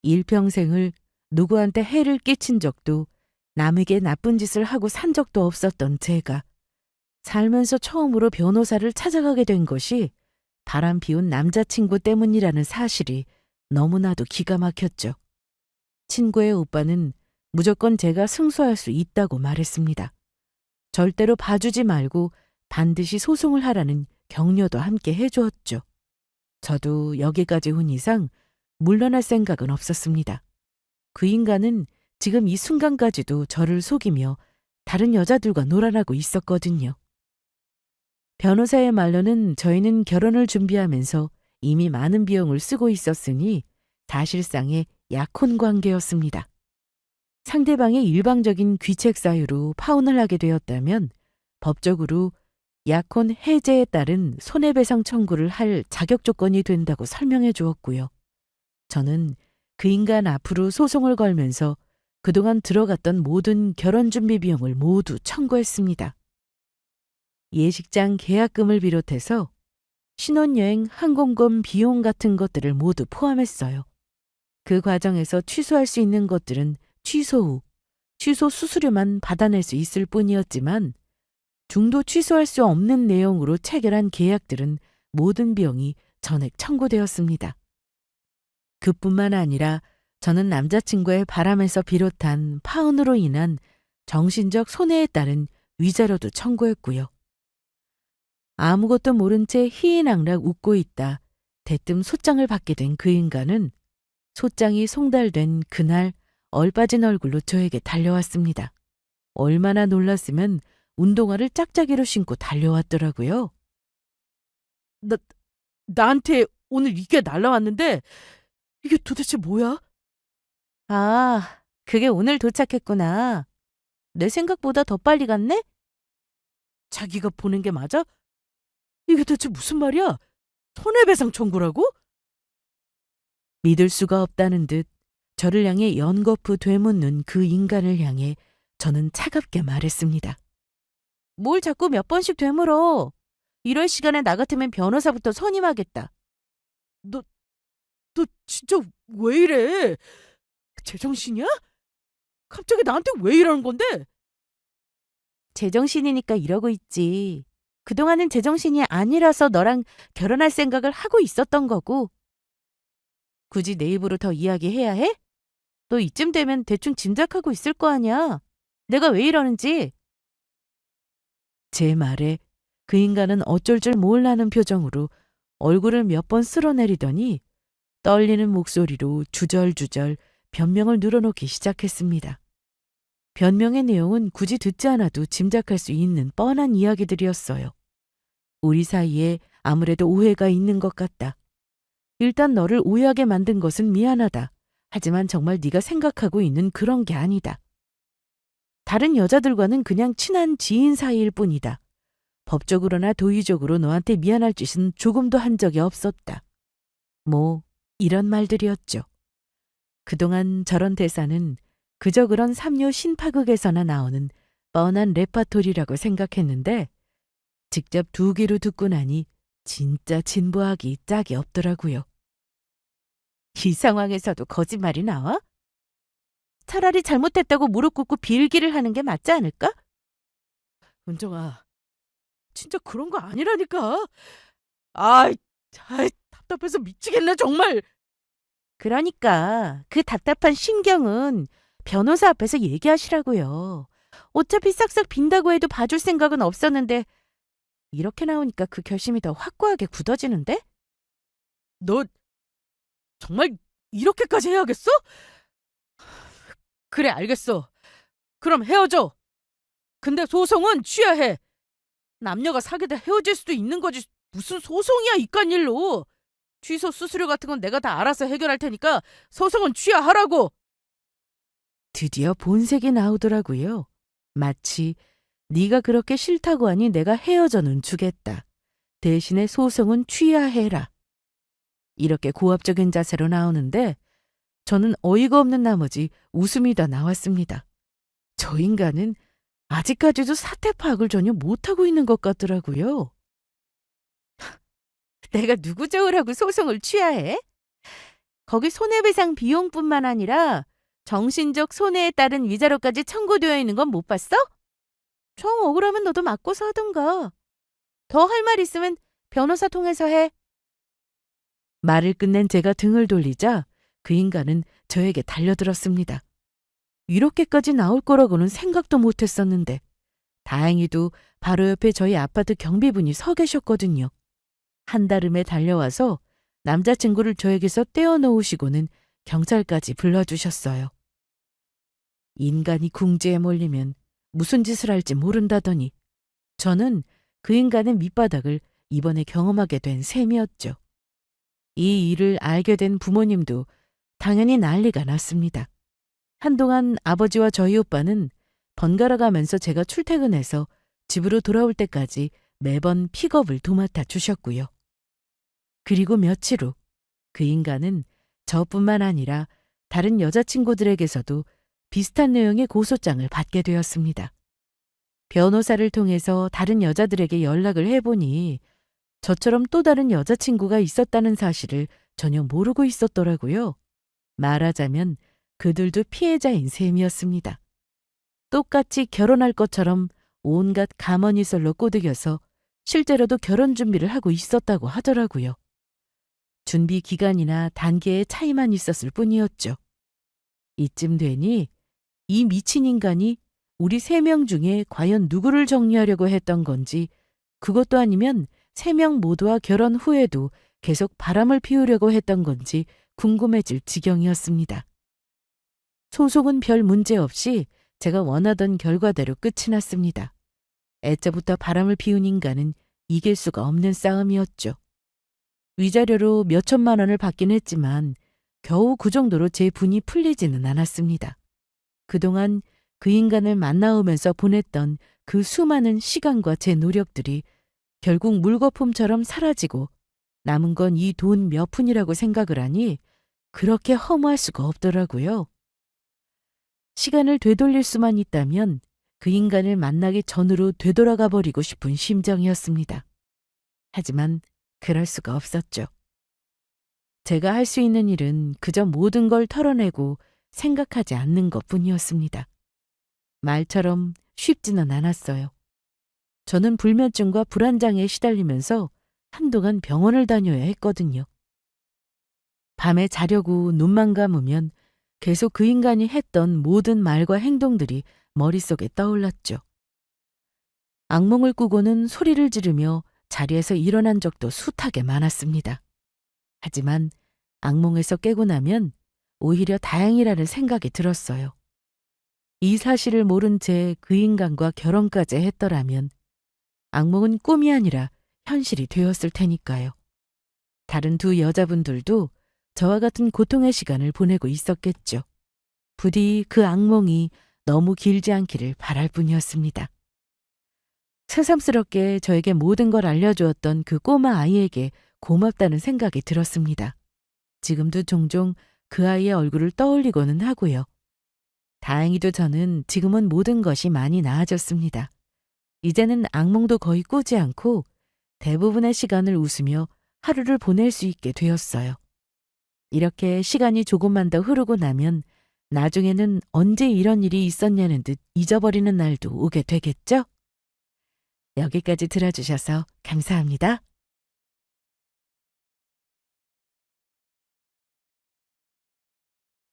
일평생을 누구한테 해를 끼친 적도 남에게 나쁜 짓을 하고 산 적도 없었던 제가 살면서 처음으로 변호사를 찾아가게 된 것이 바람 피운 남자친구 때문이라는 사실이 너무나도 기가 막혔죠. 친구의 오빠는 무조건 제가 승소할 수 있다고 말했습니다. 절대로 봐주지 말고 반드시 소송을 하라는 격려도 함께 해주었죠. 저도 여기까지 온 이상 물러날 생각은 없었습니다. 그 인간은 지금 이 순간까지도 저를 속이며 다른 여자들과 놀아나고 있었거든요. 변호사의 말로는 저희는 결혼을 준비하면서 이미 많은 비용을 쓰고 있었으니 사실상의 약혼 관계였습니다. 상대방의 일방적인 귀책 사유로 파혼을 하게 되었다면 법적으로 약혼 해제에 따른 손해배상 청구를 할 자격 조건이 된다고 설명해 주었고요. 저는 그 인간 앞으로 소송을 걸면서 그동안 들어갔던 모든 결혼 준비 비용을 모두 청구했습니다. 예식장 계약금을 비롯해서 신혼여행 항공권 비용 같은 것들을 모두 포함했어요. 그 과정에서 취소할 수 있는 것들은 취소 후 취소 수수료만 받아낼 수 있을 뿐이었지만 중도 취소할 수 없는 내용으로 체결한 계약들은 모든 비용이 전액 청구되었습니다. 그뿐만 아니라 저는 남자친구의 바람에서 비롯한 파혼으로 인한 정신적 손해에 따른 위자료도 청구했고요. 아무것도 모른 채 희희낙락 웃고 있다 대뜸 소장을 받게 된 그 인간은 소장이 송달된 그날 얼빠진 얼굴로 저에게 달려왔습니다. 얼마나 놀랐으면 운동화를 짝짝이로 신고 달려왔더라고요. 나한테 오늘 이게 날라왔는데 이게 도대체 뭐야? 아, 그게 오늘 도착했구나. 내 생각보다 더 빨리 갔네? 자기가 보낸 게 맞아? 이게 대체 무슨 말이야? 손해배상 청구라고? 믿을 수가 없다는 듯 저를 향해 연거푸 되묻는 그 인간을 향해 저는 차갑게 말했습니다. 뭘 자꾸 몇 번씩 되물어. 이럴 시간에 나 같으면 변호사부터 선임하겠다. 너 진짜 왜 이래? 제정신이야? 갑자기 나한테 왜 이러는 건데? 제정신이니까 이러고 있지. 그동안은 제정신이 아니라서 너랑 결혼할 생각을 하고 있었던 거고. 굳이 내 입으로 더 이야기해야 해? 너 이쯤 되면 대충 짐작하고 있을 거 아니야. 내가 왜 이러는지. 제 말에 그 인간은 어쩔 줄 몰라는 표정으로 얼굴을 몇 번 쓸어내리더니 떨리는 목소리로 주절주절 변명을 늘어놓기 시작했습니다. 변명의 내용은 굳이 듣지 않아도 짐작할 수 있는 뻔한 이야기들이었어요. 우리 사이에 아무래도 오해가 있는 것 같다. 일단 너를 오해하게 만든 것은 미안하다. 하지만 정말 네가 생각하고 있는 그런 게 아니다. 다른 여자들과는 그냥 친한 지인 사이일 뿐이다. 법적으로나 도의적으로 너한테 미안할 짓은 조금도 한 적이 없었다. 뭐 이런 말들이었죠. 그동안 저런 대사는 그저 그런 삼류 신파극에서나 나오는 뻔한 레파토리라고 생각했는데 직접 두 귀로 듣고 나니 진짜 진부하기 짝이 없더라고요. 이 상황에서도 거짓말이 나와? 차라리 잘못했다고 무릎 꿇고 빌기를 하는 게 맞지 않을까? 은정아, 진짜 그런 거 아니라니까. 아이, 답답해서 미치겠네 정말. 그러니까 그 답답한 심경은 변호사 앞에서 얘기하시라고요. 어차피 싹싹 빈다고 해도 봐줄 생각은 없었는데 이렇게 나오니까 그 결심이 더 확고하게 굳어지는데? 너 정말 이렇게까지 해야겠어? 그래, 알겠어. 그럼 헤어져. 근데 소송은 취하해. 남녀가 사귀다 헤어질 수도 있는 거지. 무슨 소송이야, 이깟 일로. 취소 수수료 같은 건 내가 다 알아서 해결할 테니까 소송은 취하하라고. 드디어 본색이 나오더라고요. 마치 네가 그렇게 싫다고 하니 내가 헤어져는 주겠다. 대신에 소송은 취하해라. 이렇게 고압적인 자세로 나오는데 저는 어이가 없는 나머지 웃음이 다 나왔습니다. 저 인간은 아직까지도 사태 파악을 전혀 못하고 있는 것 같더라고요. 내가 누구 좋으라고 소송을 취하해? 거기 손해배상 비용뿐만 아니라 정신적 손해에 따른 위자료까지 청구되어 있는 건 못 봤어? 정 억울하면 너도 맞고서 하던가. 더 할 말 있으면 변호사 통해서 해. 말을 끝낸 제가 등을 돌리자 그 인간은 저에게 달려들었습니다. 이렇게까지 나올 거라고는 생각도 못 했었는데 다행히도 바로 옆에 저희 아파트 경비분이 서 계셨거든요. 한달음에 달려와서 남자친구를 저에게서 떼어놓으시고는 경찰까지 불러주셨어요. 인간이 궁지에 몰리면 무슨 짓을 할지 모른다더니 저는 그 인간의 밑바닥을 이번에 경험하게 된 셈이었죠. 이 일을 알게 된 부모님도 당연히 난리가 났습니다. 한동안 아버지와 저희 오빠는 번갈아 가면서 제가 출퇴근해서 집으로 돌아올 때까지 매번 픽업을 도맡아 주셨고요. 그리고 며칠 후 그 인간은 저뿐만 아니라 다른 여자친구들에게서도 비슷한 내용의 고소장을 받게 되었습니다. 변호사를 통해서 다른 여자들에게 연락을 해보니 저처럼 또 다른 여자친구가 있었다는 사실을 전혀 모르고 있었더라고요. 말하자면 그들도 피해자인 셈이었습니다. 똑같이 결혼할 것처럼 온갖 가머니설로 꼬드겨서 실제로도 결혼 준비를 하고 있었다고 하더라고요. 준비 기간이나 단계의 차이만 있었을 뿐이었죠. 이쯤 되니 이 미친 인간이 우리 3명 중에 과연 누구를 정리하려고 했던 건지, 그것도 아니면 3명 모두와 결혼 후에도 계속 바람을 피우려고 했던 건지 궁금해질 지경이었습니다. 소송은 별 문제 없이 제가 원하던 결과대로 끝이 났습니다. 애초부터 바람을 피운 인간은 이길 수가 없는 싸움이었죠. 위자료로 몇 천만 원을 받긴 했지만 겨우 그 정도로 제 분이 풀리지는 않았습니다. 그동안 그 인간을 만나오면서 보냈던 그 수많은 시간과 제 노력들이 결국 물거품처럼 사라지고 남은 건 이 돈 몇 푼이라고 생각을 하니 그렇게 허무할 수가 없더라고요. 시간을 되돌릴 수만 있다면 그 인간을 만나기 전으로 되돌아가 버리고 싶은 심정이었습니다. 하지만 그럴 수가 없었죠. 제가 할 수 있는 일은 그저 모든 걸 털어내고 생각하지 않는 것뿐이었습니다. 말처럼 쉽지는 않았어요. 저는 불면증과 불안장애에 시달리면서 한동안 병원을 다녀야 했거든요. 밤에 자려고 눈만 감으면 계속 그 인간이 했던 모든 말과 행동들이 머릿속에 떠올랐죠. 악몽을 꾸고는 소리를 지르며 자리에서 일어난 적도 숱하게 많았습니다. 하지만 악몽에서 깨고 나면 오히려 다행이라는 생각이 들었어요. 이 사실을 모른 채 그 인간과 결혼까지 했더라면 악몽은 꿈이 아니라 현실이 되었을 테니까요. 다른 두 여자분들도 저와 같은 고통의 시간을 보내고 있었겠죠. 부디 그 악몽이 너무 길지 않기를 바랄 뿐이었습니다. 새삼스럽게 저에게 모든 걸 알려주었던 그 꼬마 아이에게 고맙다는 생각이 들었습니다. 지금도 종종 그 아이의 얼굴을 떠올리고는 하고요. 다행히도 저는 지금은 모든 것이 많이 나아졌습니다. 이제는 악몽도 거의 꾸지 않고 대부분의 시간을 웃으며 하루를 보낼 수 있게 되었어요. 이렇게 시간이 조금만 더 흐르고 나면 나중에는 언제 이런 일이 있었냐는 듯 잊어버리는 날도 오게 되겠죠? 여기까지 들어주셔서 감사합니다.